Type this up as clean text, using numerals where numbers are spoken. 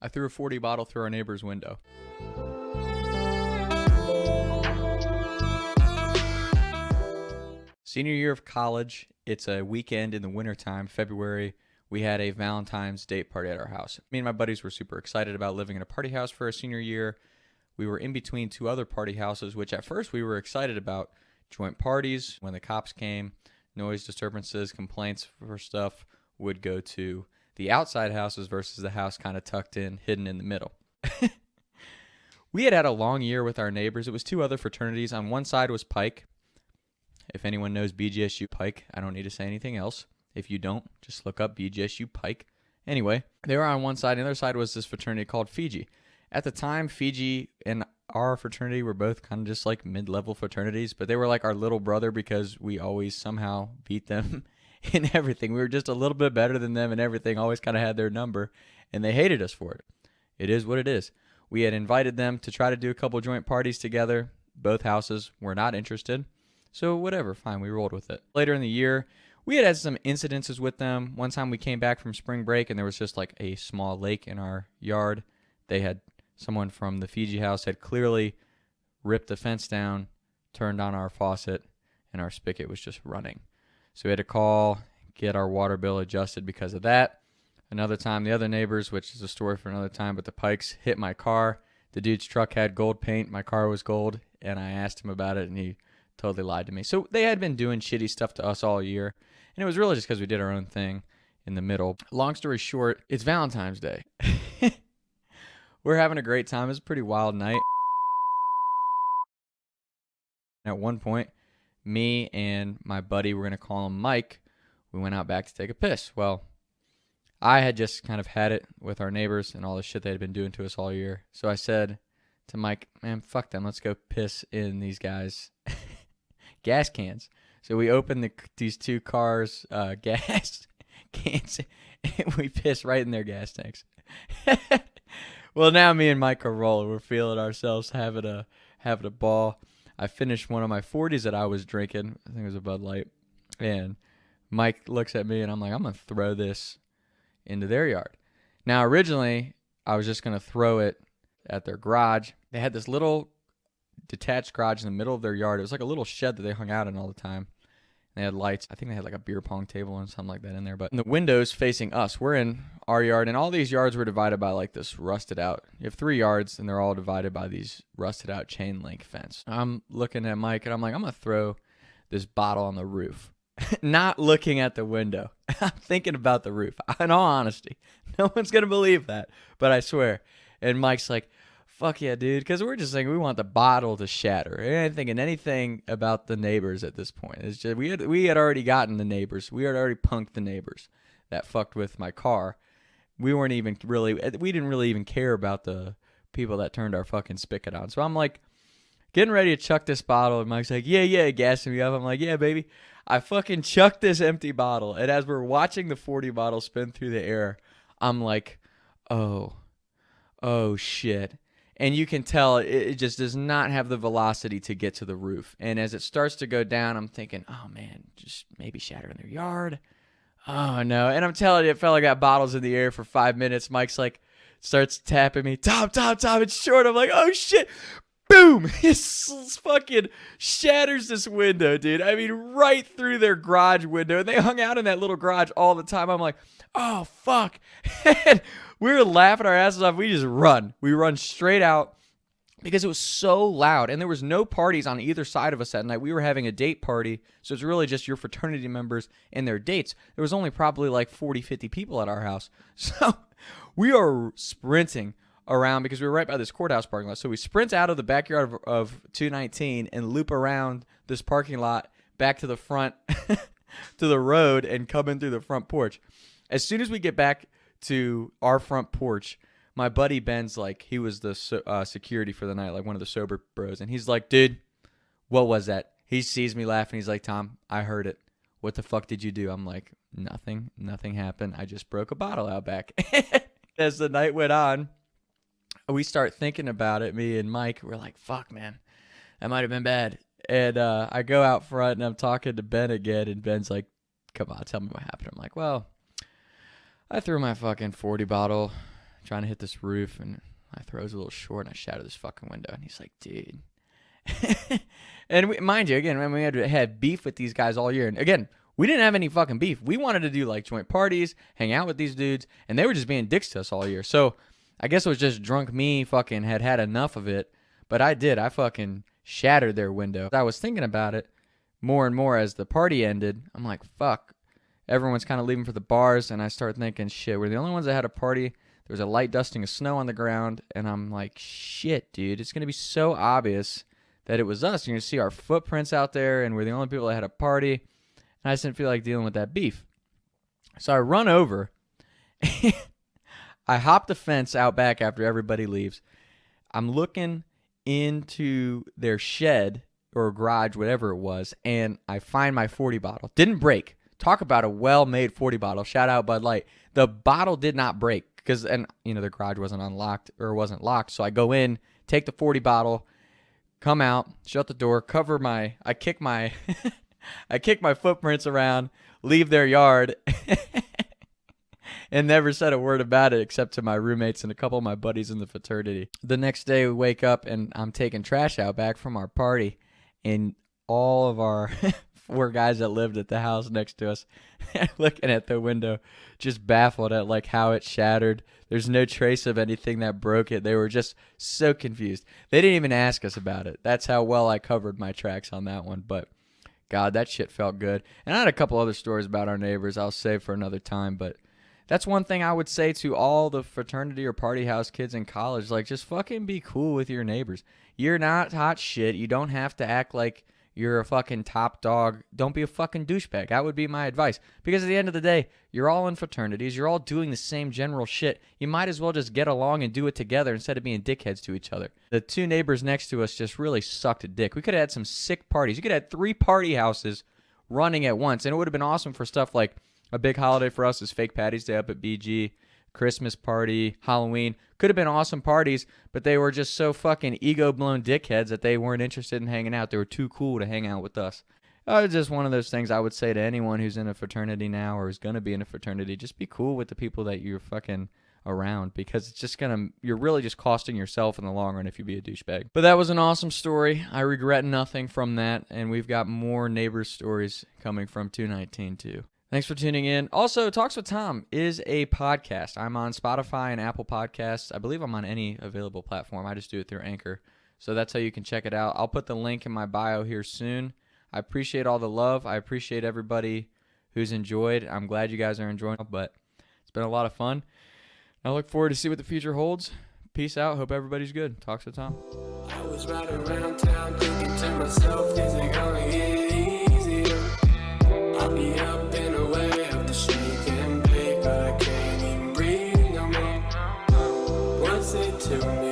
I threw a 40 bottle through our neighbor's window. Senior year of college, it's a weekend in the wintertime, February. We had a Valentine's date party at our house. Me and my buddies were super excited about living in a party house for our senior year. We were in between two other party houses, which at first we were excited about. Joint parties, when the cops came, noise disturbances, complaints for stuff would go to the outside houses versus the house kind of tucked in, hidden in the middle. We had a long year with our neighbors. It was two other fraternities. On one side was Pike. If anyone knows BGSU Pike, I don't need to say anything else. If you don't, just look up BGSU Pike. Anyway, they were on one side, and the other side was this fraternity called Fiji. At the time, Fiji and our fraternity were both kind of just like mid-level fraternities, but they were like our little brother because we always somehow beat them in everything. We were just a little bit better than them in everything, always kind of had their number, and they hated us for it. It is what it is. We had invited them to try to do a couple joint parties together. Both houses were not interested. So whatever, fine, we rolled with it. Later in the year, we had some incidences with them. One time we came back from spring break and there was just like a small lake in our yard. Someone from the Fiji house had clearly ripped the fence down, turned on our faucet, and our spigot was just running. So we had to call, get our water bill adjusted because of that. Another time, the other neighbors, which is a story for another time, but the Pikes hit my car. The dude's truck had gold paint. My car was gold, and I asked him about it, and he totally lied to me. So they had been doing shitty stuff to us all year, and it was really just because we did our own thing in the middle. Long story short, it's Valentine's Day. We're having a great time. It was a pretty wild night. At one point, me and my buddy, we're going to call him Mike, we went out back to take a piss. Well, I had just kind of had it with our neighbors and all the shit they had been doing to us all year. So I said to Mike, man, fuck them. Let's go piss in these guys' gas cans. So we opened these two cars' gas cans and we pissed right in their gas tanks. Well, now me and Mike are rolling. We're feeling ourselves, having a ball. I finished one of my 40s that I was drinking. I think it was a Bud Light. And Mike looks at me, and I'm like, I'm going to throw this into their yard. Now, originally, I was just going to throw it at their garage. They had this little detached garage in the middle of their yard. It was like a little shed that they hung out in all the time. They had lights. I think they had like a beer pong table and something like that in there. But the windows facing us, we're in our yard, and all these yards were divided by like this rusted out. You have 3 yards, and they're all divided by these rusted out chain link fence. I'm looking at Mike, and I'm like, I'm going to throw this bottle on the roof. Not looking at the window. I'm thinking about the roof. In all honesty, no one's going to believe that, but I swear. And Mike's like, fuck yeah, dude, because we're just saying we want the bottle to shatter. We ain't thinking anything about the neighbors at this point. It's just we had already gotten the neighbors. We had already punked the neighbors that fucked with my car. We didn't really even care about the people that turned our fucking spigot on. So I'm like getting ready to chuck this bottle, and Mike's like, yeah, gassing me up. I'm like, yeah, baby. I fucking chucked this empty bottle, and as we're watching the 40 bottle spin through the air, I'm like, oh shit. And you can tell it just does not have the velocity to get to the roof. And as it starts to go down, I'm thinking, oh, man, just maybe shatter in their yard. Oh, no. And I'm telling you, it felt like I got bottles in the air for 5 minutes. Mike's like, starts tapping me. Tom, it's short. I'm like, oh, shit. Boom. It fucking shatters this window, dude. I mean, right through their garage window. And they hung out in that little garage all the time. I'm like, oh, fuck. And we were laughing our asses off. We just run. We run straight out because it was so loud. And there was no parties on either side of us that night. We were having a date party. So it's really just your fraternity members and their dates. There was only probably like 40, 50 people at our house. So we are sprinting around because we were right by this courthouse parking lot. So we sprint out of the backyard of 219 and loop around this parking lot back to the front to the road and come in through the front porch. As soon as we get back to our front porch, my buddy Ben's like, he was the security for the night, like one of the sober bros. And he's like, dude, what was that? He sees me laughing. He's like, Tom, I heard it. What the fuck did you do? I'm like, nothing happened. I just broke a bottle out back. As the night went on, we start thinking about it, me and Mike. We're like, fuck, man, that might have been bad. And I go out front, and I'm talking to Ben again, and Ben's like, come on, tell me what happened. I'm like, well, I threw my fucking 40 bottle trying to hit this roof, and I throw it a little short, and I shatter this fucking window. And he's like, dude. And mind you, again, we had beef with these guys all year. And again, we didn't have any fucking beef. We wanted to do like joint parties, hang out with these dudes, and they were just being dicks to us all year. So I guess it was just drunk me fucking had enough of it. But I fucking shattered their window. I was thinking about it more and more as the party ended. I'm like, fuck. Everyone's kind of leaving for the bars, and I start thinking, shit, we're the only ones that had a party. There was a light dusting of snow on the ground, and I'm like, shit, dude, it's going to be so obvious that it was us. You're going to see our footprints out there, and we're the only people that had a party, and I just didn't feel like dealing with that beef. So I run over. I hop the fence out back after everybody leaves. I'm looking into their shed or garage, whatever it was, and I find my 40 bottle. Didn't break. Talk about a well-made 40 bottle. Shout out Bud Light. The bottle did not break because, the garage wasn't unlocked or wasn't locked. So I go in, take the 40 bottle, come out, shut the door, I kick my, I kick my footprints around, leave their yard, and never said a word about it except to my roommates and a couple of my buddies in the fraternity. The next day we wake up and I'm taking trash out back from our party, and all of our 4 guys that lived at the house next to us looking at the window, just baffled at like how it shattered. There's no trace of anything that broke it. They were just so confused. They didn't even ask us about it. That's how well I covered my tracks on that one. But God, that shit felt good. And I had a couple other stories about our neighbors I'll save for another time. But that's one thing I would say to all the fraternity or party house kids in college. Like, just fucking be cool with your neighbors. You're not hot shit. You don't have to act like you're a fucking top dog. Don't be a fucking douchebag. That would be my advice. Because at the end of the day, you're all in fraternities. You're all doing the same general shit. You might as well just get along and do it together instead of being dickheads to each other. The 2 neighbors next to us just really sucked a dick. We could have had some sick parties. You could have had 3 party houses running at once. And it would have been awesome for stuff like a big holiday for us is Fake Patty's Day up at BG. Christmas party, Halloween. Could have been awesome parties, but they were just so fucking ego-blown dickheads that they weren't interested in hanging out. They were too cool to hang out with us. It's just one of those things I would say to anyone who's in a fraternity now or is going to be in a fraternity. Just be cool with the people that you're fucking around, because it's just you're really just costing yourself in the long run if you be a douchebag. But that was an awesome story. I regret nothing from that, and we've got more neighbor stories coming from 219 too. Thanks for tuning in. Also, Talks with Tom is a podcast. I'm on Spotify and Apple Podcasts. I believe I'm on any available platform. I just do it through Anchor. So that's how you can check it out. I'll put the link in my bio here soon. I appreciate all the love. I appreciate everybody who's enjoyed. I'm glad you guys are enjoying it, but it's been a lot of fun. I look forward to see what the future holds. Peace out. Hope everybody's good. Talks with Tom. I was riding around town thinking to myself, is it gonna get easier? I'll be up in a way of the shake and bake, but I can't even breathe no more. What's it to me?